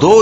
2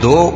2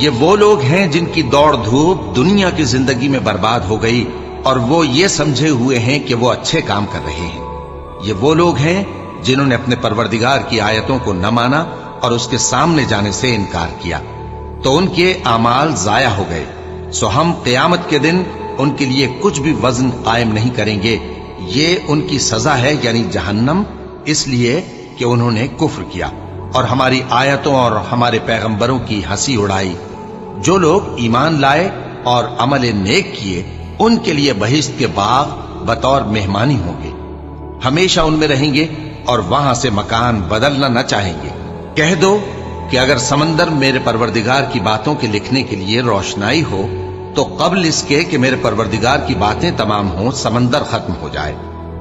یہ وہ لوگ ہیں جن کی دوڑ دھوپ دنیا کی زندگی میں برباد ہو گئی اور وہ یہ سمجھے ہوئے ہیں کہ وہ اچھے کام کر رہے ہیں۔ یہ وہ لوگ ہیں جنہوں نے اپنے پروردگار کی آیتوں کو نہ مانا اور اس کے سامنے جانے سے انکار کیا، تو ان کے اعمال ضائع ہو گئے۔ سو ہم قیامت کے دن ان کے لیے کچھ بھی وزن قائم نہیں کریں گے۔ یہ ان کی سزا ہے، یعنی جہنم، اس لیے کہ انہوں نے کفر کیا اور ہماری آیتوں اور ہمارے پیغمبروں کی ہنسی اڑائی۔ جو لوگ ایمان لائے اور عمل نیک کیے ان کے لیے بہشت کے باغ بطور مہمانی ہوں گے، ہمیشہ ان میں رہیں گے اور وہاں سے مکان بدلنا نہ چاہیں گے۔ کہہ دو کہ اگر سمندر میرے پروردگار کی باتوں کے لکھنے کے لیے روشنائی ہو تو قبل اس کے کہ میرے پروردگار کی باتیں تمام ہوں سمندر ختم ہو جائے،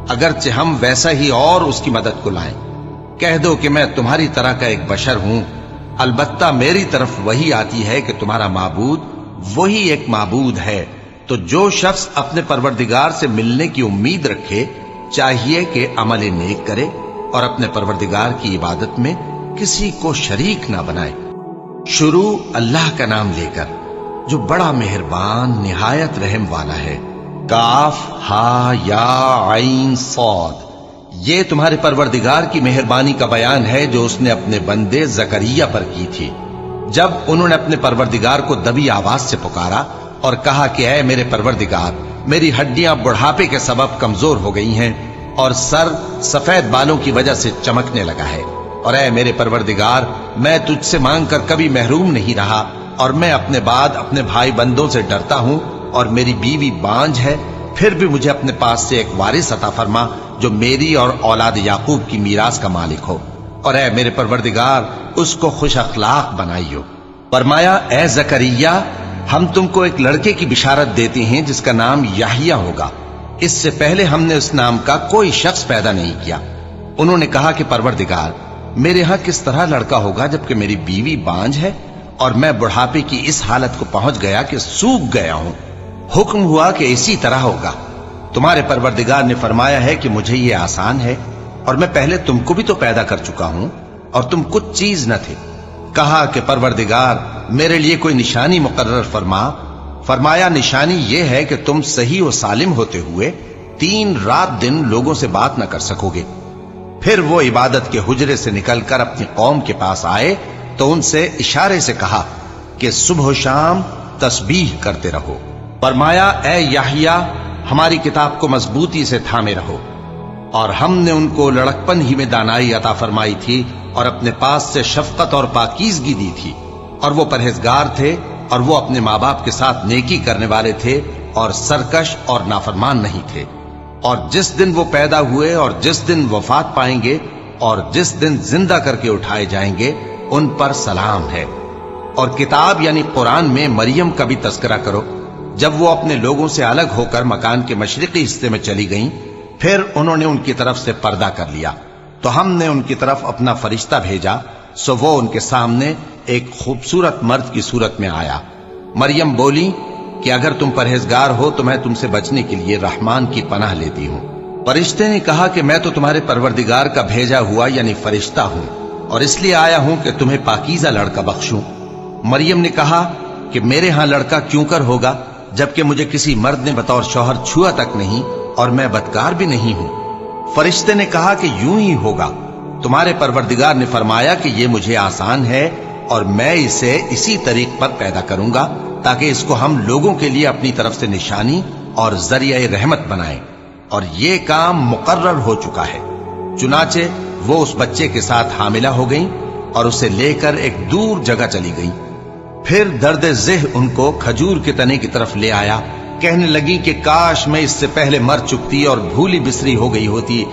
اگرچہ ہم ویسا ہی اور اس کی مدد کو لائیں۔ کہہ دو کہ میں تمہاری طرح کا ایک بشر ہوں، البتہ میری طرف وہی آتی ہے کہ تمہارا معبود وہی ایک معبود ہے۔ تو جو شخص اپنے پروردگار سے ملنے کی امید رکھے چاہیے کہ عمل نیک کرے اور اپنے پروردگار کی عبادت میں کسی کو شریک نہ بنائے۔ شروع اللہ کا نام لے کر جو بڑا مہربان نہایت رحم والا ہے۔ کاف ہا یا عین صاد، یہ تمہارے پروردگار کی مہربانی کا بیان ہے جو اس نے اپنے بندے زکریا پر کی تھی، جب انہوں نے اپنے پروردگار کو دبی آواز سے پکارا اور کہا کہ اے میرے پروردگار، میری ہڈیاں بڑھاپے کے سبب کمزور ہو گئی ہیں اور سر سفید بالوں کی وجہ سے چمکنے لگا ہے، اور اے میرے پروردگار، میں تجھ سے مانگ کر کبھی محروم نہیں رہا اور میں اپنے بعد اپنے بھائی بندوں سے ڈرتا ہوں اور میری بیوی بانجھ ہے، پھر بھی مجھے اپنے پاس سے ایک وارث عطا فرما جو میری اور اولاد یعقوب کی میراث کا مالک ہو، اور اے میرے پروردگار اس کو خوش اخلاق بنائیو۔ فرمایا اے زکریا، ہم تم کو ایک لڑکے کی بشارت دیتے ہیں جس کا نام یحییٰ ہوگا، اس سے پہلے ہم نے اس نام کا کوئی شخص پیدا نہیں کیا۔ انہوں نے کہا کہ پروردگار، میرے ہاں کس طرح لڑکا ہوگا جبکہ میری بیوی بانجھ ہے اور میں بڑھاپے کی اس حالت کو پہنچ گیا کہ سوکھ گیا ہوں۔ حکم ہوا کہ اسی طرح ہوگا۔ تمہارے پروردگار نے فرمایا ہے کہ مجھے یہ آسان ہے اور میں پہلے تم کو بھی تو پیدا کر چکا ہوں اور تم کچھ چیز نہ تھے۔ کہا کہ پروردگار میرے لیے کوئی نشانی مقرر فرما۔ فرمایا نشانی یہ ہے کہ تم صحیح و سالم ہوتے ہوئے 3 رات دن لوگوں سے بات نہ کر سکو گے۔ پھر وہ عبادت کے حجرے سے نکل کر اپنی قوم کے پاس آئے تو ان سے اشارے سے کہا کہ صبح و شام تسبیح کرتے رہو۔ فرمایا اے یحییٰ، ہماری کتاب کو مضبوطی سے تھامے رہو، اور ہم نے ان کو لڑکپن ہی میں دانائی عطا فرمائی تھی اور اپنے پاس سے شفقت اور پاکیزگی دی تھی، اور وہ پرہیزگار تھے اور وہ اپنے ماں باپ کے ساتھ نیکی کرنے والے تھے اور سرکش اور نافرمان نہیں تھے۔ اور جس دن وہ پیدا ہوئے اور جس دن وفات پائیں گے اور جس دن زندہ کر کے اٹھائے جائیں گے ان پر سلام ہے۔ اور کتاب یعنی قرآن میں مریم کا بھی تذکرہ کرو، جب وہ اپنے لوگوں سے الگ ہو کر مکان کے مشرقی حصے میں چلی گئیں، پھر انہوں نے ان کی طرف سے پردہ کر لیا، تو ہم نے ان کی طرف اپنا فرشتہ بھیجا، سو وہ ان کے سامنے ایک خوبصورت مرد کی صورت میں آیا۔ مریم بولی کہ اگر تم پرہیزگار ہو تو میں تم سے بچنے کے لیے رحمان کی پناہ لیتی ہوں۔ فرشتے نے کہا کہ میں تو تمہارے پروردگار کا بھیجا ہوا یعنی فرشتہ ہوں، اور اس لیے آیا ہوں کہ تمہیں پاکیزہ لڑکا بخشوں۔ مریم نے کہا کہ میرے ہاں لڑکا کیوں کر ہوگا جبکہ مجھے کسی مرد نے بطور شوہر چھوا تک نہیں اور میں بدکار بھی نہیں ہوں۔ فرشتے نے کہا کہ یوں ہی ہوگا۔ تمہارے پروردگار نے فرمایا کہ یہ مجھے آسان ہے اور میں اسے اسی طریق پر پیدا کروں گا تاکہ اس کو ہم لوگوں کے لیے اپنی طرف سے نشانی اور ذریعہ رحمت بنائیں، اور یہ کام مقرر ہو چکا ہے۔ چنانچہ وہ اس بچے کے ساتھ حاملہ ہو گئیں اور اسے لے کر ایک دور جگہ چلی گئیں۔ پھر درد ذہ ان کو کھجور کے تنے کی طرف لے آیا، کہنے لگی کہ کاش میں اس سے پہلے مر چکتی اور بھولی بسری ہو گئی ہوتی۔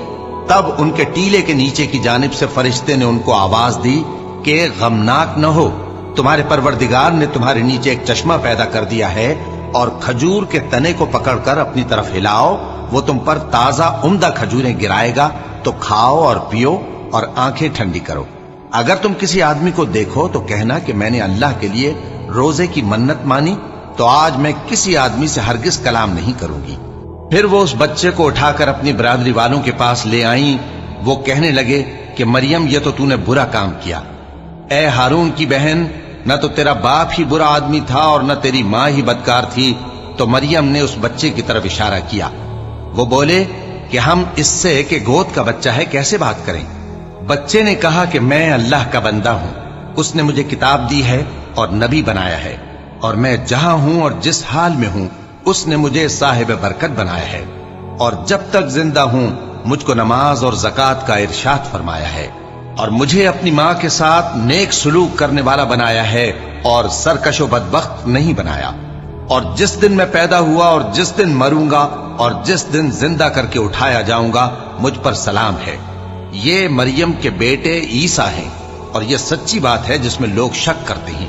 تب ان کے ٹیلے کے نیچے کی جانب سے فرشتے نے ان کو آواز دی کہ غمناک نہ ہو، تمہارے پروردگار نے تمہارے نیچے ایک چشمہ پیدا کر دیا ہے، اور کھجور کے تنے کو پکڑ کر اپنی طرف ہلاؤ، وہ تم پر تازہ عمدہ کھجوریں گرائے گا، تو کھاؤ اور پیو اور آنکھیں ٹھنڈی کرو۔ اگر تم کسی آدمی کو دیکھو تو کہنا کہ میں نے اللہ کے لیے روزے کی منت مانی، تو آج میں کسی آدمی سے ہرگز کلام نہیں کروں گی۔ پھر وہ اس بچے کو اٹھا کر اپنی برادری والوں کے پاس لے آئیں۔ وہ کہنے لگے کہ مریم یہ تو نے برا کام کیا، اے ہارون کی بہن، نہ تو تیرا باپ ہی برا آدمی تھا اور نہ تیری ماں ہی بدکار تھی۔ تو مریم نے اس بچے کی طرف اشارہ کیا۔ وہ بولے کہ ہم اس سے کہ گود کا بچہ ہے کیسے بات کریں؟ بچے نے کہا کہ میں اللہ کا بندہ ہوں، اس نے مجھے کتاب دی ہے اور نبی بنایا ہے، اور میں جہاں ہوں اور جس حال میں ہوں اس نے مجھے صاحب برکت بنایا ہے، اور جب تک زندہ ہوں مجھ کو نماز اور زکوٰۃ کا ارشاد فرمایا ہے، اور مجھے اپنی ماں کے ساتھ نیک سلوک کرنے والا بنایا ہے اور سرکش و بدبخت نہیں بنایا، اور جس دن میں پیدا ہوا اور جس دن مروں گا اور جس دن زندہ کر کے اٹھایا جاؤں گا مجھ پر سلام ہے۔ یہ مریم کے بیٹے عیسیٰ ہیں، اور یہ سچی بات ہے جس میں لوگ شک کرتے ہیں۔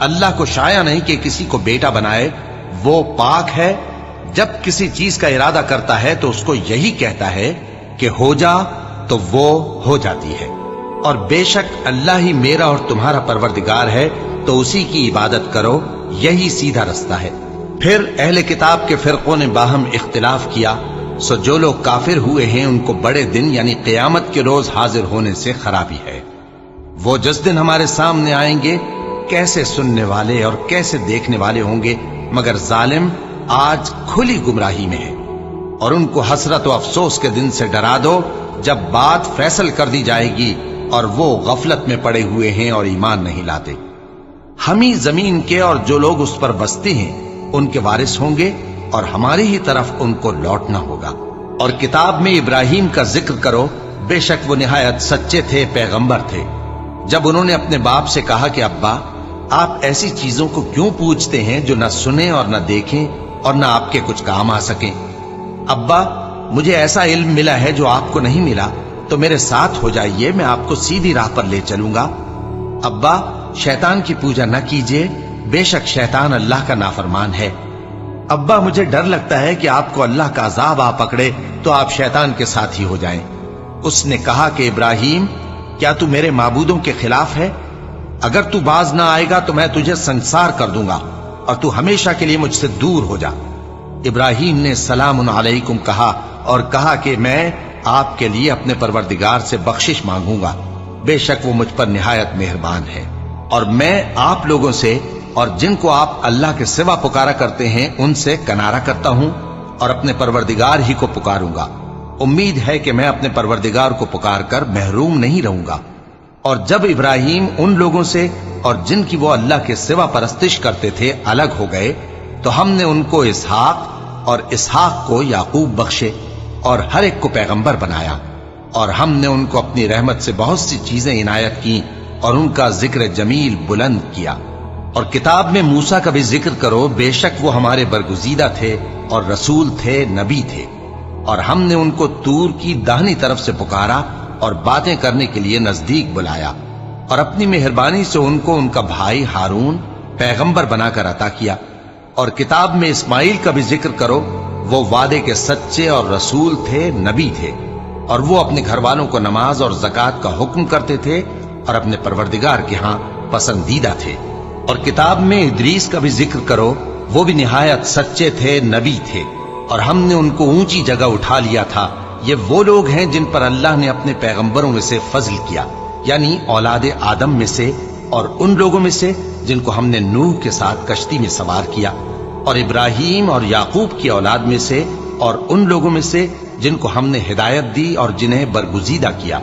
اللہ کو شایع نہیں کہ کسی کو بیٹا بنائے، وہ پاک ہے۔ جب کسی چیز کا ارادہ کرتا ہے تو اس کو یہی کہتا ہے کہ ہو جا، تو وہ ہو جاتی ہے۔ اور بے شک اللہ ہی میرا اور تمہارا پروردگار ہے، تو اسی کی عبادت کرو، یہی سیدھا رستہ ہے۔ پھر اہل کتاب کے فرقوں نے باہم اختلاف کیا، سو جو لوگ کافر ہوئے ہیں ان کو بڑے دن یعنی قیامت کے روز حاضر ہونے سے خرابی ہے۔ وہ جس دن ہمارے سامنے آئیں گے کیسے سننے والے اور کیسے دیکھنے والے ہوں گے، مگر ظالم آج کھلی گمراہی میں ہے۔ اور ان کو حسرت و افسوس کے دن سے ڈرا دو جب بات فیصل کر دی جائے گی اور وہ غفلت میں پڑے ہوئے ہیں اور ایمان نہیں لاتے۔ ہم ہی زمین کے اور جو لوگ اس پر بستے ہیں ان کے وارث ہوں گے، اور ہماری ہی طرف ان کو لوٹنا ہوگا۔ اور کتاب میں ابراہیم کا ذکر کرو، بے شک وہ نہایت سچے تھے، پیغمبر تھے۔ جب انہوں نے اپنے باپ سے کہا کہ ابا، آپ ایسی چیزوں کو کیوں پوچھتے ہیں جو نہ سنیں اور نہ دیکھیں اور نہ آپ کے کچھ کام آ سکیں؟ ابا، مجھے ایسا علم ملا ہے جو آپ کو نہیں ملا، تو میرے ساتھ ہو جائیے، میں آپ کو سیدھی راہ پر لے چلوں گا۔ ابا، شیطان کی پوجا نہ کیجیے، بے شک شیطان اللہ کا نافرمان ہے۔ ابا، مجھے ڈر لگتا ہے کہ آپ کو اللہ کا عذاب آ پکڑے تو آپ شیطان کے ساتھ ہی ہو جائیں۔ اس نے کہا کہ ابراہیم، کیا تو میرے معبودوں کے خلاف ہے؟ اگر تو باز نہ آئے گا تو میں تجھے سنسار کر دوں گا اور تو ہمیشہ کے لیے مجھ سے دور ہو جا۔ ابراہیم نے سلام علیکم کہا اور کہا کہ میں آپ کے لیے اپنے پروردگار سے بخشش مانگوں گا، بے شک وہ مجھ پر نہایت مہربان ہے، اور میں آپ لوگوں سے اور جن کو آپ اللہ کے سوا پکارا کرتے ہیں ان سے کنارہ کرتا ہوں اور اپنے پروردگار ہی کو پکاروں گا۔ امید ہے کہ میں اپنے پروردگار کو پکار کر محروم نہیں رہوں گا۔ اور جب ابراہیم ان لوگوں سے اور جن کی وہ اللہ کے سوا پرستش کرتے تھے الگ ہو گئے تو ہم نے ان کو اسحاق اور اسحاق کو یعقوب بخشے اور ہر ایک کو پیغمبر بنایا، اور ہم نے ان کو اپنی رحمت سے بہت سی چیزیں عنایت کی اور ان کا ذکر جمیل بلند کیا۔ اور کتاب میں موسیٰ کا بھی ذکر کرو، بے شک وہ ہمارے برگزیدہ تھے اور رسول تھے، نبی تھے، اور ہم نے ان کو طور کی داہنی طرف سے پکارا اور باتیں کرنے کے لیے نزدیک بلایا، اور اپنی مہربانی سے ان کو ان کا بھائی ہارون پیغمبر بنا کر عطا کیا۔ اور کتاب میں اسماعیل کا بھی ذکر کرو، وہ وعدے کے سچے اور رسول تھے، نبی تھے، اور وہ اپنے گھر والوں کو نماز اور زکوٰۃ کا حکم کرتے تھے اور اپنے پروردگار کے ہاں پسندیدہ تھے۔ اور کتاب میں ادریس کا بھی ذکر کرو، وہ بھی نہایت سچے تھے، نبی تھے، اور ہم نے ان کو اونچی جگہ اٹھا لیا تھا۔ یہ وہ لوگ ہیں جن پر اللہ نے اپنے پیغمبروں میں سے فضل کیا، یعنی اولاد آدم میں سے، اور ان لوگوں میں سے جن کو ہم نے نوح کے ساتھ کشتی میں سوار کیا، اور ابراہیم اور یعقوب کی اولاد میں سے، اور ان لوگوں میں سے جن کو ہم نے ہدایت دی اور جنہیں برگزیدہ کیا۔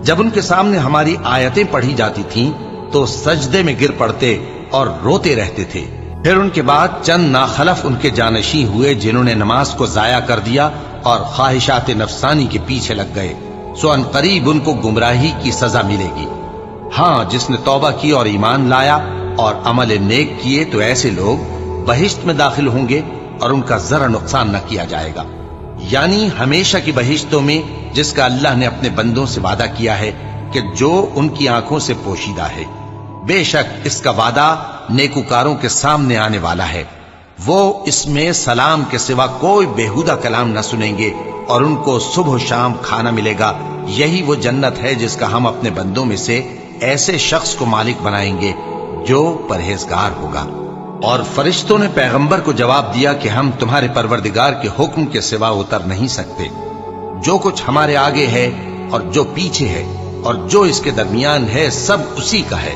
جب ان کے سامنے ہماری آیتیں پڑھی جاتی تھیں تو سجدے میں گر پڑتے اور روتے رہتے تھے۔ پھر ان کے بعد چند ناخلف ان کے جانشین ہوئے جنہوں نے نماز کو ضائع کر دیا اور خواہشات نفسانی کے پیچھے لگ گئے، سو ان قریب ان کو گمراہی کی سزا ملے گی۔ ہاں، جس نے توبہ کی اور ایمان لایا اور عمل نیک کیے تو ایسے لوگ بہشت میں داخل ہوں گے اور ان کا ذرا نقصان نہ کیا جائے گا، یعنی ہمیشہ کی بہشتوں میں جس کا اللہ نے اپنے بندوں سے وعدہ کیا ہے کہ جو ان کی آنکھوں سے پوشیدہ ہے۔ بے شک اس کا وعدہ نیکوکاروں کے سامنے آنے والا ہے، وہ اس میں سلام کے سوا کوئی بیہودہ کلام نہ سنیں گے اور ان کو صبح و شام کھانا ملے گا۔ یہی وہ جنت ہے جس کا ہم اپنے بندوں میں سے ایسے شخص کو مالک بنائیں گے جو پرہیزگار ہوگا۔ اور فرشتوں نے پیغمبر کو جواب دیا کہ ہم تمہارے پروردگار کے حکم کے سوا اتر نہیں سکتے۔ جو کچھ ہمارے آگے ہے اور جو پیچھے ہے اور جو اس کے درمیان ہے سب اسی کا ہے،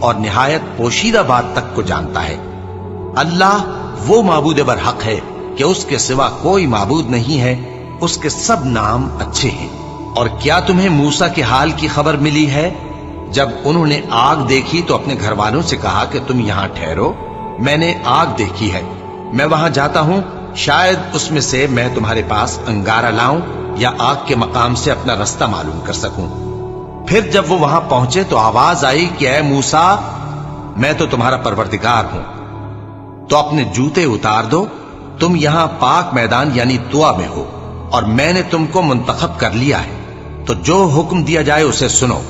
اور نہایت پوشیدہ بات تک کو جانتا ہے۔ اللہ وہ معبود برحق ہے کہ اس کے سوا کوئی معبود نہیں ہے، اس کے سب نام اچھے ہیں۔ اور کیا تمہیں موسیٰ کے حال کی خبر ملی ہے؟ جب انہوں نے آگ دیکھی تو اپنے گھر والوں سے کہا کہ تم یہاں ٹھہرو، میں نے آگ دیکھی ہے، میں وہاں جاتا ہوں، شاید اس میں سے میں تمہارے پاس انگارہ لاؤں یا آگ کے مقام سے اپنا رستہ معلوم کر سکوں۔ پھر جب وہ وہاں پہنچے تو آواز آئی کہ اے موسیٰ، میں تو تمہارا پروردگار ہوں، تو اپنے جوتے اتار دو، تم یہاں پاک میدان یعنی طویٰ میں ہو، اور میں نے تم کو منتخب کر لیا ہے، تو جو حکم دیا جائے اسے سنو۔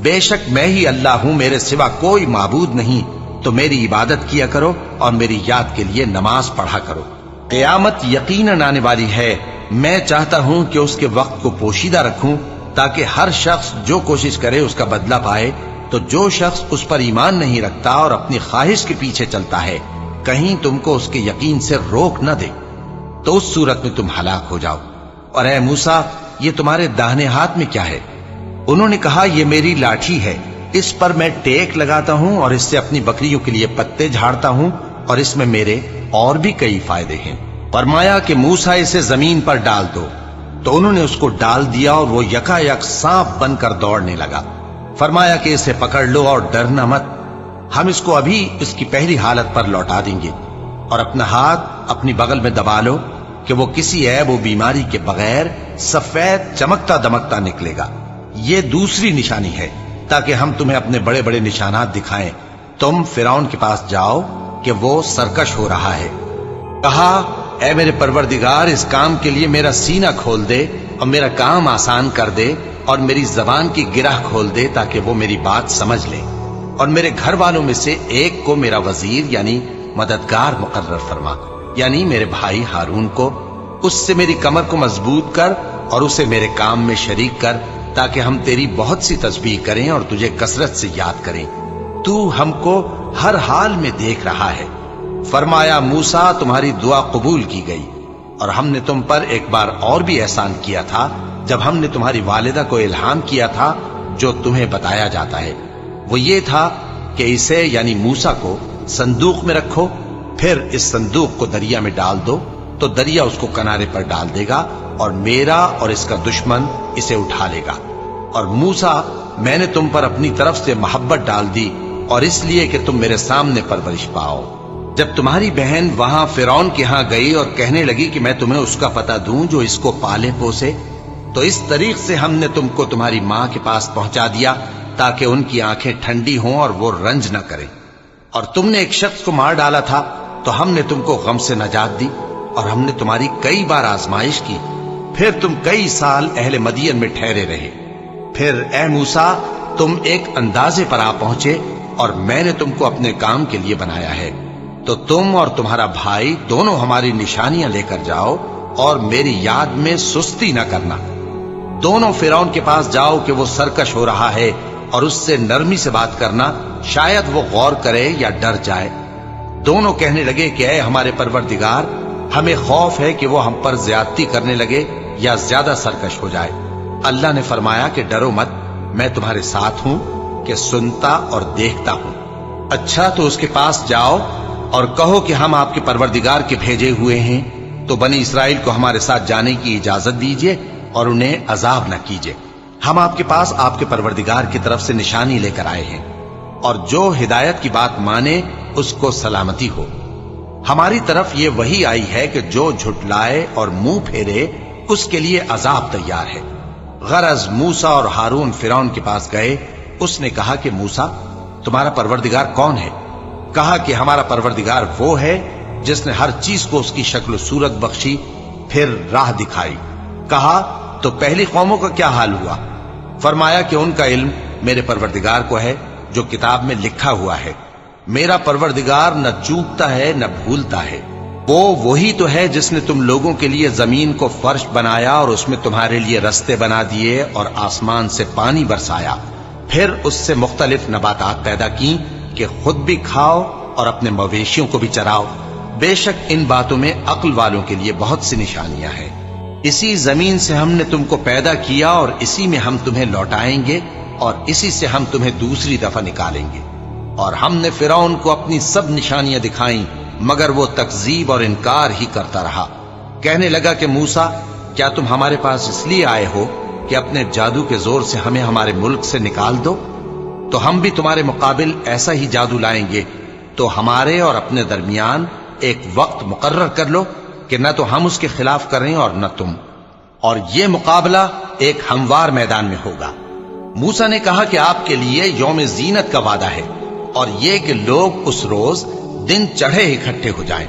بے شک میں ہی اللہ ہوں، میرے سوا کوئی معبود نہیں، تو میری عبادت کیا کرو اور میری یاد کے لیے نماز پڑھا کرو۔ قیامت یقیناً آنے والی ہے، میں چاہتا ہوں کہ اس کے وقت کو پوشیدہ رکھوں تاکہ ہر شخص جو کوشش کرے اس کا بدلہ پائے، تو جو شخص اس پر ایمان نہیں رکھتا اور اپنی خواہش کے پیچھے چلتا ہے کہیں تم کو اس کے یقین سے روک نہ دے، تو اس صورت میں تم ہلاک ہو جاؤ۔ اور اے موسیٰ، یہ تمہارے داہنے ہاتھ میں کیا ہے؟ انہوں نے کہا یہ میری لاٹھی ہے، اس پر میں ٹیک لگاتا ہوں اور اس سے اپنی بکریوں کے لیے پتے جھاڑتا ہوں، اور اس میں میرے اور بھی کئی فائدے ہیں۔ فرمایا کہ موسیٰ اسے زمین پر ڈال دو، تو انہوں نے اس کو ڈال دیا اور وہ یکا یک سانپ بن کر دوڑنے لگا۔ فرمایا کہ اسے پکڑ لو اور ڈرنا مت، ہم اس کو ابھی اس کی پہلی حالت پر لوٹا دیں گے، اور اپنا ہاتھ اپنی بغل میں دبا لو کہ وہ کسی عیب و بیماری کے بغیر سفید چمکتا دمکتا نکلے گا۔ یہ دوسری نشانی ہے تاکہ ہم تمہیں اپنے بڑے بڑے نشانات دکھائیں۔ تم فرعون کے پاس جاؤ کہ وہ سرکش ہو رہا ہے۔ کہا اے میرے پروردگار، اس کام کے لیے میرا سینہ کھول دے اور میرا کام آسان کر دے، اور میری زبان کی گرہ کھول دے تاکہ وہ میری بات سمجھ لے، اور میرے گھر والوں میں سے ایک کو میرا وزیر یعنی مددگار مقرر فرما، یعنی میرے بھائی ہارون کو، اس سے میری کمر کو مضبوط کر اور اسے میرے کام میں شریک کر، تاکہ ہم تیری بہت سی تسبیح کریں اور تجھے کثرت سے یاد کریں، تو ہم کو ہر حال میں دیکھ رہا ہے۔ فرمایا موسیٰ، تمہاری دعا قبول کی گئی، اور ہم نے تم پر ایک بار اور بھی احسان کیا تھا جب ہم نے تمہاری والدہ کو الہام کیا تھا جو تمہیں بتایا جاتا ہے، وہ یہ تھا کہ اسے یعنی موسیٰ کو صندوق میں رکھو، پھر اس صندوق کو دریا میں ڈال دو، تو دریا اس کو کنارے پر ڈال دے گا، اور میرا اور اس کا دشمن اسے اٹھا لے گا۔ اور موسیٰ، میں نے تم پر اپنی طرف سے محبت ڈال دی، اور اس لیے کہ تم میرے سامنے پرورش پاؤ۔ جب تمہاری بہن وہاں فرعون کے ہاں گئی اور کہنے لگی کہ میں تمہیں اس کا پتہ دوں جو اس کو پالے پوسے، تو اس طریق سے ہم نے تم کو تمہاری ماں کے پاس پہنچا دیا تاکہ ان کی آنکھیں ٹھنڈی ہوں اور وہ رنج نہ کریں۔ اور تم نے ایک شخص کو مار ڈالا تھا تو ہم نے تم کو غم سے نجات دی، اور ہم نے تمہاری کئی بار آزمائش کی، پھر تم کئی سال اہل مدین میں ٹھہرے رہے۔ پھر اے موسیٰ، تم ایک اندازے پر آ پہنچے، اور میں نے تم کو اپنے کام کے لیے بنایا ہے، تو تم اور تمہارا بھائی دونوں ہماری نشانیاں لے کر جاؤ، اور میری یاد میں سستی نہ کرنا۔ دونوں فرعون کے پاس جاؤ کہ وہ سرکش ہو رہا ہے، اور اس سے نرمی سے بات کرنا، شاید وہ غور کرے یا ڈر جائے۔ دونوں کہنے لگے کہ اے ہمارے پروردگار، ہمیں خوف ہے کہ وہ ہم پر زیادتی کرنے لگے یا زیادہ سرکش ہو جائے۔ اللہ نے فرمایا کہ ڈرو مت، میں تمہارے ساتھ ہوں کہ سنتا اور دیکھتا ہوں۔ اچھا، تو اس کے پاس جاؤ اور کہو کہ ہم آپ کے پروردگار کے بھیجے ہوئے ہیں، تو بنی اسرائیل کو ہمارے ساتھ جانے کی اجازت دیجیے اور انہیں عذاب نہ کیجیے۔ ہم آپ کے پاس آپ کے پروردگار کی طرف سے نشانی لے کر آئے ہیں، اور جو ہدایت کی بات مانے اس کو سلامتی ہو۔ ہماری طرف یہ وحی آئی ہے کہ جو جھٹلائے اور منہ پھیرے اس کے لیے عذاب تیار ہے۔ غرض موسیٰ اور ہارون فرعون کے پاس گئے۔ اس نے کہا کہ موسیٰ، تمہارا پروردگار کون ہے؟ کہا کہ ہمارا پروردگار وہ ہے جس نے ہر چیز کو اس کی شکل و صورت بخشی، پھر راہ دکھائی۔ کہا تو پہلی قوموں کا کیا حال ہوا؟ فرمایا کہ ان کا علم میرے پروردگار کو ہے جو کتاب میں لکھا ہوا ہے۔ میرا پروردگار نہ چوکتا ہے نہ بھولتا ہے۔ وہ وہی تو ہے جس نے تم لوگوں کے لیے زمین کو فرش بنایا اور اس میں تمہارے لیے رستے بنا دیے اور آسمان سے پانی برسایا، پھر اس سے مختلف نباتات پیدا کی کہ خود بھی کھاؤ اور اپنے مویشیوں کو بھی چراؤ۔ بے شک ان باتوں میں عقل والوں کے لیے بہت سی نشانیاں ہیں۔ اسی زمین سے ہم نے تم کو پیدا کیا اور اسی میں ہم تمہیں لوٹائیں گے اور اسی سے ہم تمہیں دوسری دفعہ نکالیں گے۔ اور ہم نے فرعون کو اپنی سب نشانیاں دکھائیں مگر وہ تکذیب اور انکار ہی کرتا رہا۔ کہنے لگا کہ موسیٰ، کیا تم ہمارے پاس اس لیے آئے ہو کہ اپنے جادو کے زور سے ہمیں ہمارے ملک سے نکال دو؟ تو ہم بھی تمہارے مقابل ایسا ہی جادو لائیں گے، تو ہمارے اور اپنے درمیان ایک وقت مقرر کر لو کہ نہ تو ہم اس کے خلاف کریں اور نہ تم، اور یہ مقابلہ ایک ہموار میدان میں ہوگا۔ موسیٰ نے کہا کہ آپ کے لیے یوم زینت کا وعدہ ہے، اور یہ کہ لوگ اس روز دن چڑھے اکٹھے ہو جائیں۔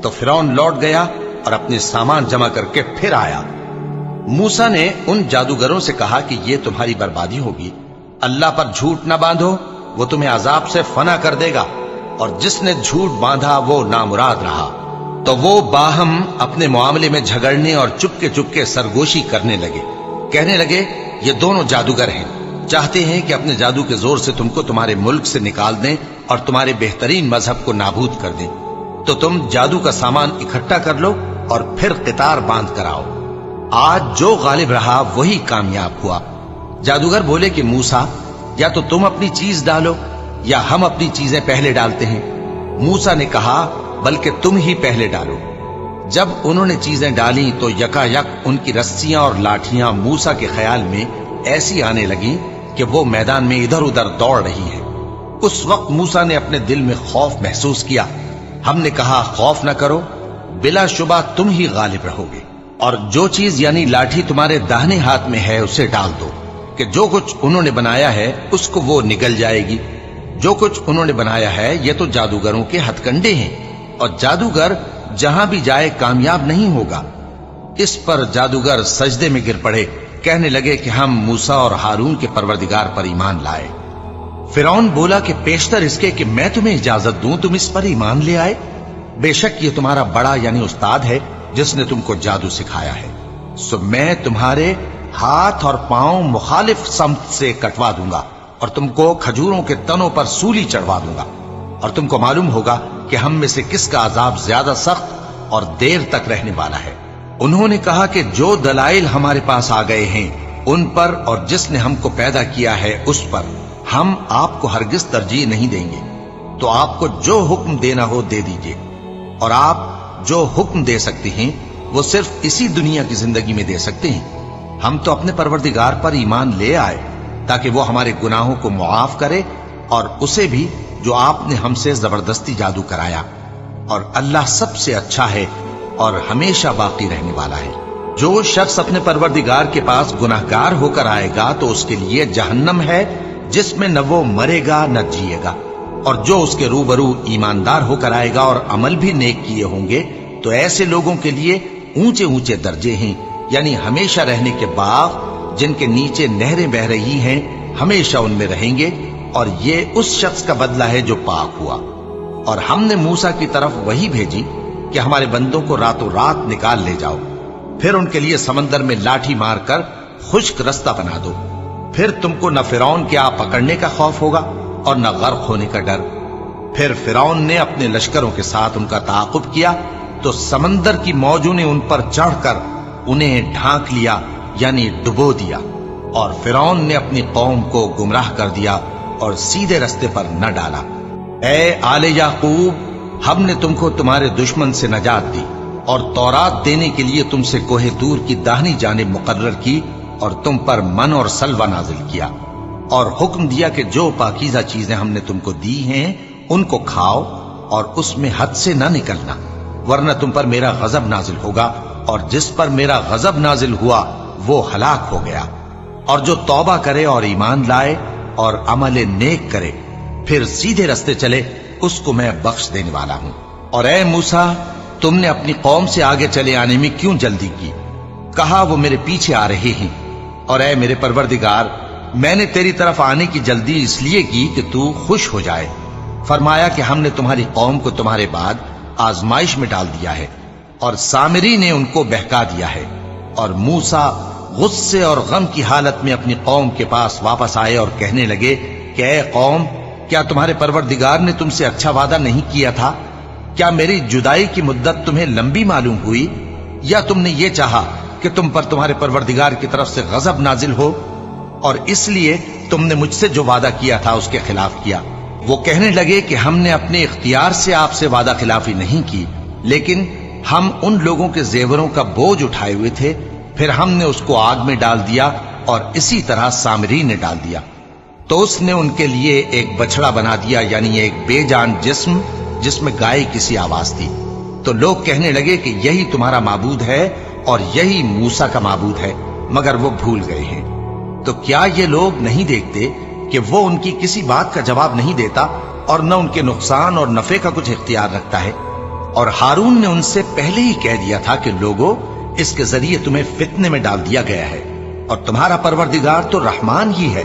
تو فرعون لوٹ گیا اور اپنے سامان جمع کر کے پھر آیا۔ موسیٰ نے ان جادوگروں سے کہا کہ یہ تمہاری بربادی ہوگی، اللہ پر جھوٹ نہ باندھو، وہ تمہیں عذاب سے فنا کر دے گا، اور جس نے جھوٹ باندھا وہ نامراد رہا۔ تو وہ باہم اپنے معاملے میں جھگڑنے اور چپکے سرگوشی کرنے لگے۔ کہنے لگے، یہ دونوں جادوگر ہیں، چاہتے ہیں کہ اپنے جادو کے زور سے تم کو تمہارے ملک سے نکال دیں اور تمہارے بہترین مذہب کو نابود کر دیں۔ تو تم جادو کا سامان اکٹھا کر لو اور پھر قطار باندھ کر آؤ، آج جو غالب رہا وہی کامیاب ہوا۔ جادوگر بولے کہ موسیٰ، یا تو تم اپنی چیز ڈالو یا ہم اپنی چیزیں پہلے ڈالتے ہیں۔ موسیٰ نے کہا، بلکہ تم ہی پہلے ڈالو۔ جب انہوں نے چیزیں ڈالیں تو یکا یک ان کی رسیاں اور لاٹھیاں موسیٰ کے خیال میں ایسی آنے لگیں کہ وہ میدان میں ادھر ادھر دوڑ رہی ہیں۔ اس وقت موسیٰ نے اپنے دل میں خوف محسوس کیا۔ ہم نے کہا، خوف نہ کرو، بلا شبہ تم ہی غالب رہو گے، اور جو چیز یعنی لاٹھی تمہارے داہنے ہاتھ میں ہے اسے ڈال دو، کہ جو کچھ انہوں نے بنایا ہے اس کو وہ نگل جائے گی۔ جو کچھ انہوں نے بنایا ہے یہ تو جادوگروں کے ہتھ کنڈے ہیں، اور جادوگر جہاں بھی جائے کامیاب نہیں ہوگا۔ اس پر جادوگر سجدے میں گر پڑے، کہنے لگے کہ ہم موسیٰ اور ہارون کے پروردگار پر ایمان لائے۔ فرعون بولا کہ پیشتر اس کے کہ میں تمہیں اجازت دوں تم اس پر ایمان لے آئے؟ بے شک یہ تمہارا بڑا یعنی استاد ہے جس نے تم کو جادو سکھایا ہے، سو میں تمہارے ہاتھ اور پاؤں مخالف سمت سے کٹوا دوں گا، اور تم کو کھجوروں کے تنوں پر سولی چڑھوا دوں گا، اور تم کو معلوم ہوگا کہ ہم میں سے کس کا عذاب زیادہ سخت اور دیر تک رہنے والا ہے۔ انہوں نے کہا کہ جو دلائل ہمارے پاس آ گئے ہیں ان پر اور جس نے ہم کو پیدا کیا ہے اس پر ہم آپ کو ہرگز ترجیح نہیں دیں گے، تو آپ کو جو حکم دینا ہو دے دیجئے، اور آپ جو حکم دے سکتے ہیں وہ صرف اسی دنیا کی زندگی میں دے سکتے ہیں۔ ہم تو اپنے پروردگار پر ایمان لے آئے تاکہ وہ ہمارے گناہوں کو معاف کرے، اور اسے بھی جو آپ نے ہم سے زبردستی جادو کرایا، اور اللہ سب سے اچھا ہے اور ہمیشہ باقی رہنے والا ہے۔ جو شخص اپنے پروردگار کے پاس گناہگار ہو کر آئے گا تو اس کے لیے جہنم ہے جس میں نہ وہ مرے گا نہ جیے گا، اور جو اس کے روبرو ایماندار ہو کر آئے گا اور عمل بھی نیک کیے ہوں گے تو ایسے لوگوں کے لیے اونچے اونچے درجے ہیں، یعنی ہمیشہ رہنے کے باغ جن کے نیچے نہریں بہ رہی ہیں، ہمیشہ ان میں رہیں گے، اور یہ اس شخص کا بدلہ ہے جو پاک ہوا۔ اور ہم نے موسیٰ کی طرف وہی بھیجی کہ ہمارے بندوں کو راتوں رات نکال لے جاؤ، پھر ان کے لیے سمندر میں لاٹھی مار کر خشک رستہ بنا دو، پھر تم کو نہ فرعون کے آ پکڑنے کا خوف ہوگا اور نہ غرق ہونے کا ڈر۔ پھر فرعون نے اپنے لشکروں کے ساتھ ان کا تعاقب کیا تو سمندر کی موجوں نے ان پر چڑھ کر انہیں ڈھانک لیا، یعنی ڈبو دیا، اور فرعون نے اپنی قوم کو گمراہ کر دیا اور سیدھے رستے پر نہ ڈالا۔ اے آل یعقوب، ہم نے تم کو تمہارے دشمن سے نجات دی اور تورات دینے کے لیے تم سے کوہ طور کی داہنی جانب مقرر کی، اور تم پر من اور سلوہ نازل کیا، اور حکم دیا کہ جو پاکیزہ چیزیں ہم نے تم کو دی ہیں ان کو کھاؤ اور اس میں حد سے نہ نکلنا، ورنہ تم پر میرا غضب نازل ہوگا، اور جس پر میرا غضب نازل ہوا وہ ہلاک ہو گیا۔ اور جو توبہ کرے اور ایمان لائے اور عمل نیک کرے پھر سیدھے رستے چلے اس کو میں بخش دینے والا ہوں۔ اور اے موسیٰ، تم نے اپنی قوم سے آگے چلے آنے میں کیوں جلدی کی؟ کہا وہ میرے پیچھے آ رہے ہیں۔ اور اے میرے پروردگار، میں نے تیری طرف آنے کی جلدی اس لیے کی کہ تو خوش ہو جائے۔ فرمایا کہ ہم نے تمہاری قوم کو تمہارے بعد آزمائش میں ڈال دیا ہے، اور سامری نے ان کو بہکا دیا ہے۔ اور موسیٰ غصے اور غم کی حالت میں اپنی قوم کے پاس واپس آئے اور کہنے لگے کہ اے قوم، کیا تمہارے پروردگار نے تم سے اچھا وعدہ نہیں کیا تھا؟ کیا میری جدائی کی مدت تمہیں لمبی معلوم ہوئی، یا تم نے یہ چاہا کہ تم پر تمہارے پروردگار کی طرف سے غضب نازل ہو، اور اس لیے تم نے مجھ سے جو وعدہ کیا تھا اس کے خلاف کیا؟ وہ کہنے لگے کہ ہم نے اپنے اختیار سے آپ سے وعدہ خلافی نہیں کی، لیکن ہم ان لوگوں کے زیوروں کا بوجھ اٹھائے ہوئے تھے، پھر ہم نے اس کو آگ میں ڈال دیا اور اسی طرح سامری نے ڈال دیا، تو اس نے ان کے لیے ایک بچڑا بنا دیا، یعنی ایک بے جان جسم جس میں گائے کسی آواز تھی۔ تو لوگ کہنے لگے کہ یہی تمہارا معبود ہے اور یہی موسیٰ کا معبود ہے، مگر وہ بھول گئے ہیں۔ تو کیا یہ لوگ نہیں دیکھتے کہ وہ ان کی کسی بات کا جواب نہیں دیتا اور نہ ان کے نقصان اور نفع کا کچھ اختیار رکھتا ہے؟ اور ہارون نے ان سے پہلے ہی کہہ دیا تھا کہ لوگوں، اس کے ذریعے تمہیں فتنے میں ڈال دیا گیا ہے، اور تمہارا پروردگار تو رحمان ہی ہے،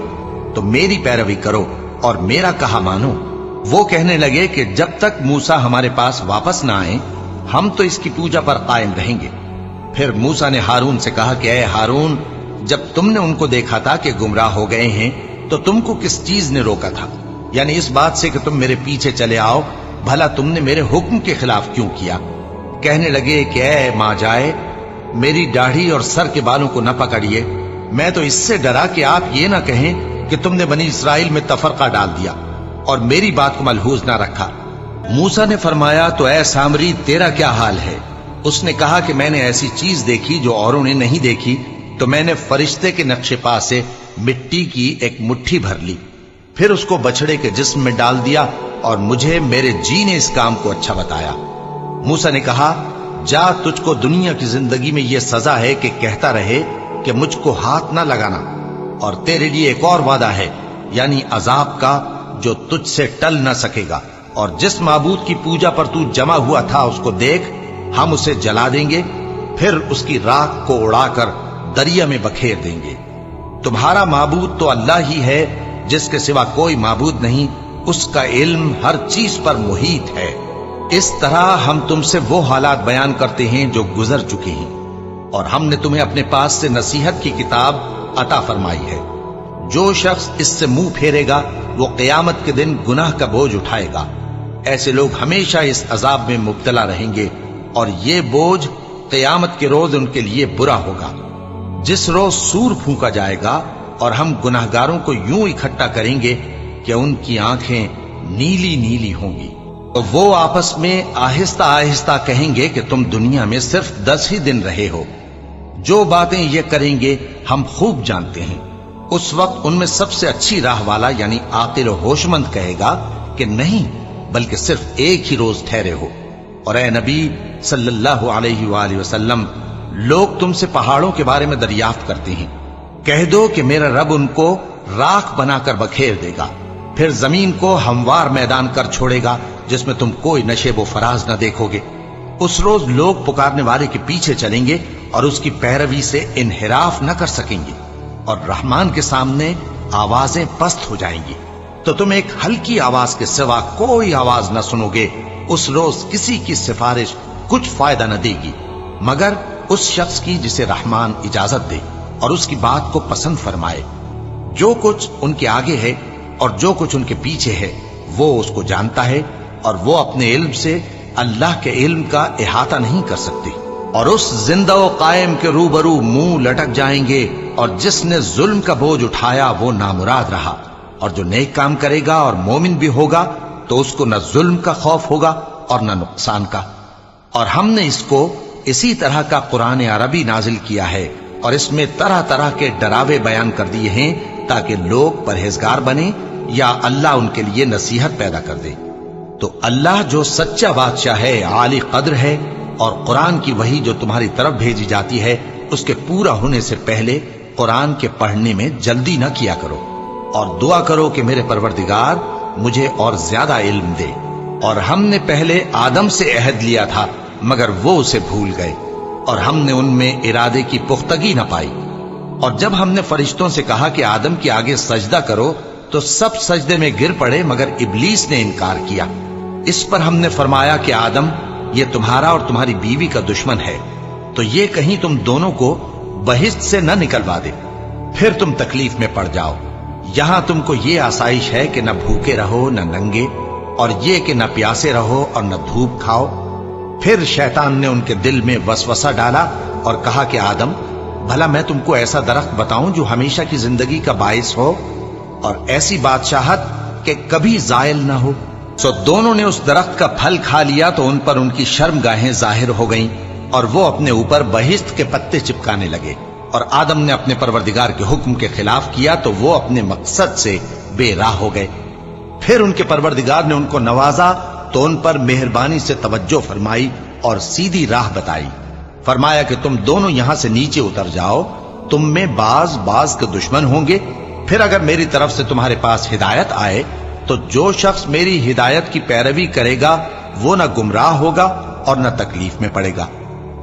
تو میری پیروی کرو اور میرا کہا مانو۔ وہ کہنے لگے کہ جب تک موسیٰ ہمارے پاس واپس نہ آئیں ہم تو اس کی پوجا پر قائم رہیں گے۔ پھر موسیٰ نے ہارون سے کہا کہ اے ہارون، جب تم نے ان کو دیکھا تھا کہ گمراہ ہو گئے ہیں تو تم کو کس چیز نے روکا تھا؟ یعنی اس بات سے کہ تم میرے پیچھے چلے آؤ، بھلا تم نے میرے حکم کے خلاف کیوں کیا؟ کہنے لگے کہ اے ماں جائے، میری داڑھی اور سر کے بالوں کو نہ پکڑیے، میں تو اس سے ڈرا کہ آپ یہ نہ کہیں کہ تم نے بنی اسرائیل میں تفرقہ ڈال دیا اور میری بات کو ملحوظ نہ رکھا۔ موسیٰ نے فرمایا تو اے سامری تیرا کیا حال ہے؟ اس نے کہا کہ میں نے ایسی چیز دیکھی جو اوروں نے نہیں دیکھی، تو میں نے فرشتے کے نقش پا سے مٹی کی ایک مٹھی بھر لی، پھر اس کو بچڑے کے جسم میں ڈال دیا اور مجھے میرے جی نے اس کام کو اچھا بتایا۔ موسیٰ نے کہا جا، تجھ کو دنیا کی زندگی میں یہ سزا ہے کہ کہتا رہے کہ مجھ کو ہاتھ نہ لگانا، اور تیرے لیے ایک اور وعدہ ہے، یعنی عذاب کا جو تجھ سے ٹل نہ سکے گا، اور جس معبود کی پوجا پر تو جمع ہوا تھا اس کو دیکھ، ہم اسے جلا دیں گے، پھر اس کی راکھ کو اڑا کر دریا میں بکھیر دیں گے۔ تمہارا معبود تو اللہ ہی ہے، جس کے سوا کوئی معبود نہیں، اس کا علم ہر چیز پر محیط ہے۔ اس طرح ہم تم سے وہ حالات بیان کرتے ہیں جو گزر چکے ہیں، اور ہم نے تمہیں اپنے پاس سے نصیحت کی کتاب عطا فرمائی ہے۔ جو شخص اس سے منہ پھیرے گا وہ قیامت کے دن گناہ کا بوجھ اٹھائے گا۔ ایسے لوگ ہمیشہ اس عذاب میں مبتلا رہیں گے، اور یہ بوجھ قیامت کے روز ان کے لیے برا ہوگا، جس روز سور پھونکا جائے گا اور ہم گناہگاروں کو یوں اکٹھا کریں گے کہ ان کی آنکھیں نیلی نیلی ہوں گی۔ تو وہ آپس میں آہستہ آہستہ کہیں گے کہ تم دنیا میں صرف 10 ہی دن رہے ہو، جو باتیں یہ کریں گے ہم خوب جانتے ہیں۔ اس وقت ان میں سب سے اچھی راہ والا یعنی عاقل و ہوش مند کہے گا کہ نہیں، بلکہ صرف ایک ہی روز ٹھہرے ہو۔ اور اے نبی صلی اللہ علیہ وآلہ وسلم، لوگ تم سے پہاڑوں کے بارے میں دریافت کرتے ہیں، کہہ دو کہ میرا رب ان کو راکھ بنا کر بکھیر دے گا، پھر زمین کو ہموار میدان کر چھوڑے گا جس میں تم کوئی نشیب و فراز نہ دیکھو گے۔ اس روز لوگ پکارنے والے کے پیچھے چلیں گے اور اس کی پیروی سے انحراف نہ کر سکیں گے، اور رحمان کے سامنے آوازیں پست ہو جائیں گی، تو تم ایک ہلکی آواز کے سوا کوئی آواز نہ سنو گے۔ اس روز کسی کی سفارش کچھ فائدہ نہ دے گی مگر اس شخص کی جسے رحمان اجازت دے اور اس کی بات کو پسند فرمائے۔ جو کچھ ان کے آگے ہے اور جو کچھ ان کے پیچھے ہے وہ اس کو جانتا ہے، اور وہ اپنے علم سے اللہ کے علم کا احاطہ نہیں کر سکتے۔ اور اس زندہ و قائم کے روبرو منہ لٹک جائیں گے، اور جس نے ظلم کا بوجھ اٹھایا وہ نامراد رہا، اور جو نیک کام کرے گا اور مومن بھی ہوگا تو اس کو نہ ظلم کا خوف ہوگا اور نہ نقصان کا۔ اور ہم نے اس کو اسی طرح کا قرآن عربی نازل کیا ہے، اور اس میں طرح طرح کے ڈراوے بیان کر دیے ہیں تاکہ لوگ پرہیزگار بنیں یا اللہ ان کے لیے نصیحت پیدا کر دے۔ تو اللہ جو سچا بادشاہ ہے، عالی قدر ہے، اور قرآن کی وحی جو تمہاری طرف بھیجی جاتی ہے اس کے پورا ہونے سے پہلے قرآن کے پڑھنے میں جلدی نہ کیا کرو، اور دعا کرو کہ میرے پروردگار مجھے اور زیادہ علم دے۔ اور ہم نے پہلے آدم سے عہد لیا تھا مگر وہ اسے بھول گئے، اور ہم نے ان میں ارادے کی پختگی نہ پائی۔ اور جب ہم نے فرشتوں سے کہا کہ آدم کے آگے سجدہ کرو تو سب سجدے میں گر پڑے مگر ابلیس نے انکار کیا۔ اس پر ہم نے فرمایا کہ آدم، یہ تمہارا اور تمہاری بیوی کا دشمن ہے، تو یہ کہیں تم دونوں کو بہشت سے نہ نکلوا دے، پھر تم تکلیف میں پڑ جاؤ۔ یہاں تم کو یہ آسائش ہے کہ نہ بھوکے رہو نہ ننگے، اور یہ کہ نہ پیاسے رہو اور نہ دھوپ کھاؤ۔ پھر شیطان نے ان کے دل میں وسوسہ ڈالا اور کہا کہ آدم، بھلا میں تم کو ایسا درخت بتاؤں جو ہمیشہ کی زندگی کا باعث ہو، اور ایسی بادشاہت کہ کبھی زائل نہ ہو۔ سو دونوں نے اس درخت کا پھل کھا لیا تو ان پر ان کی شرمگاہیں ظاہر ہو گئیں اور وہ اپنے اوپر بہشت کے پتے چپکانے لگے، اور آدم نے اپنے پروردگار کے حکم کے خلاف کیا تو وہ اپنے مقصد سے بے راہ ہو گئے۔ پھر ان کے پروردگار نے ان کو نوازا تو ان پر مہربانی سے توجہ فرمائی اور سیدھی راہ بتائی۔ فرمایا کہ تم دونوں یہاں سے نیچے اتر جاؤ، تم میں بعض کے دشمن ہوں گے، پھر اگر میری طرف سے تمہارے پاس ہدایت آئے تو جو شخص میری ہدایت کی پیروی کرے گا وہ نہ گمراہ ہوگا اور نہ تکلیف میں پڑے گا،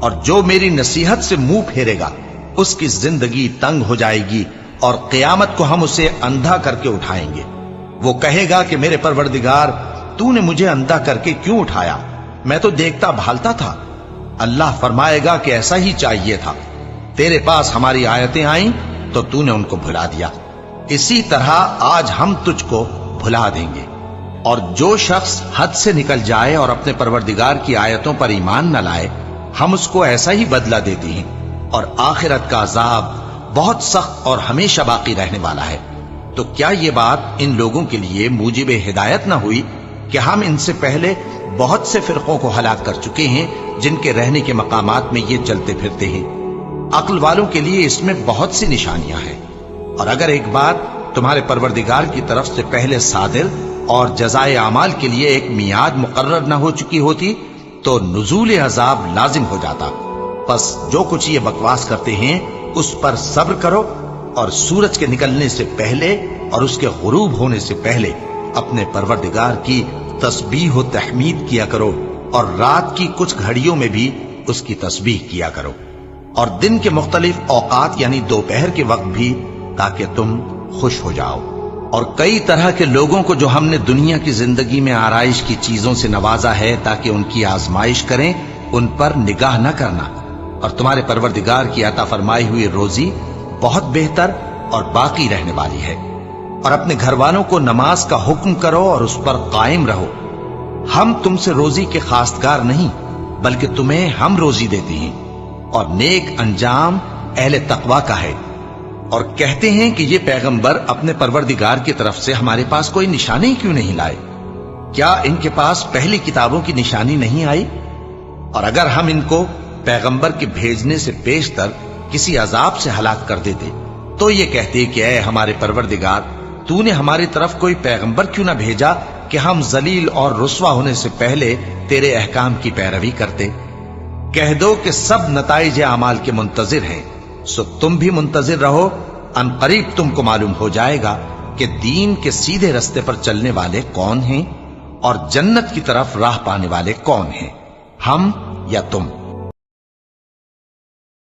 اور جو میری نصیحت سے منہ پھیرے گا اس کی زندگی تنگ ہو جائے گی، اور قیامت کو ہم اسے اندھا کر کے اٹھائیں گے۔ وہ کہے گا کہ میرے پروردگار تو نے مجھے اندھا کر کے کیوں اٹھایا، میں تو دیکھتا بھالتا تھا۔ اللہ فرمائے گا کہ ایسا ہی چاہیے تھا، تیرے پاس ہماری آیتیں آئیں تو تو نے ان کو بھلا دیا، اسی طرح آج ہم تجھ کو بھلا دیں گے۔ اور جو شخص حد سے نکل جائے اور اپنے پروردگار کی آیتوں پر ایمان نہ لائے، ہم اس کو ایسا ہی بدلہ دیتے ہیں، اور آخرت کا عذاب بہت سخت اور ہمیشہ باقی رہنے والا ہے۔ تو کیا یہ بات ان لوگوں کے لیے موجب ہدایت نہ ہوئی کہ ہم ان سے پہلے بہت سے فرقوں کو ہلاک کر چکے ہیں جن کے رہنے کے مقامات میں یہ چلتے پھرتے ہیں؟ عقل والوں کے لیے اس میں بہت سی نشانیاں ہیں۔ اور اگر ایک بات تمہارے پروردگار کی طرف سے پہلے صادر اور جزائے اعمال کے لیے ایک میعاد مقرر نہ ہو چکی ہوتی تو نزول عذاب لازم ہو جاتا۔ پس جو کچھ یہ بکواس کرتے ہیں اس پر صبر کرو، اور سورج کے نکلنے سے پہلے اور اس کے غروب ہونے سے پہلے اپنے پروردگار کی تسبیح و تحمید کیا کرو، اور رات کی کچھ گھڑیوں میں بھی اس کی تسبیح کیا کرو، اور دن کے مختلف اوقات یعنی دوپہر کے وقت بھی، تاکہ تم خوش ہو جاؤ۔ اور کئی طرح کے لوگوں کو جو ہم نے دنیا کی زندگی میں آرائش کی چیزوں سے نوازا ہے تاکہ ان کی آزمائش کریں، ان پر نگاہ نہ کرنا، اور تمہارے پروردگار کی عطا فرمائی ہوئی روزی بہت بہتر اور باقی رہنے والی ہے۔ اور اپنے گھر والوں کو نماز کا حکم کرو اور اس پر قائم رہو۔ ہم تم سے روزی کے خواستگار نہیں، بلکہ تمہیں ہم روزی دیتے ہیں، اور نیک انجام اہل تقوی کا ہے۔ اور کہتے ہیں کہ یہ پیغمبر اپنے پروردگار کی طرف سے ہمارے پاس کوئی نشانی کیوں نہیں لائے؟ کیا ان کے پاس پہلی کتابوں کی نشانی نہیں آئی؟ اور اگر ہم ان کو پیغمبر کے بھیجنے سے پیشتر کسی عذاب سے ہلاک کر دیتے تو یہ کہتے کہ اے ہمارے پروردگار، تو نے ہماری طرف کوئی پیغمبر کیوں نہ بھیجا کہ ہم ذلیل اور رسوا ہونے سے پہلے تیرے احکام کی پیروی کرتے۔ کہہ دو کہ سب نتائج اعمال کے منتظر ہیں، سو تم بھی منتظر رہو، ان قریب تم کو معلوم ہو جائے گا کہ دین کے سیدھے رستے پر چلنے والے کون ہیں اور جنت کی طرف راہ پانے والے کون ہیں، ہم یا تم۔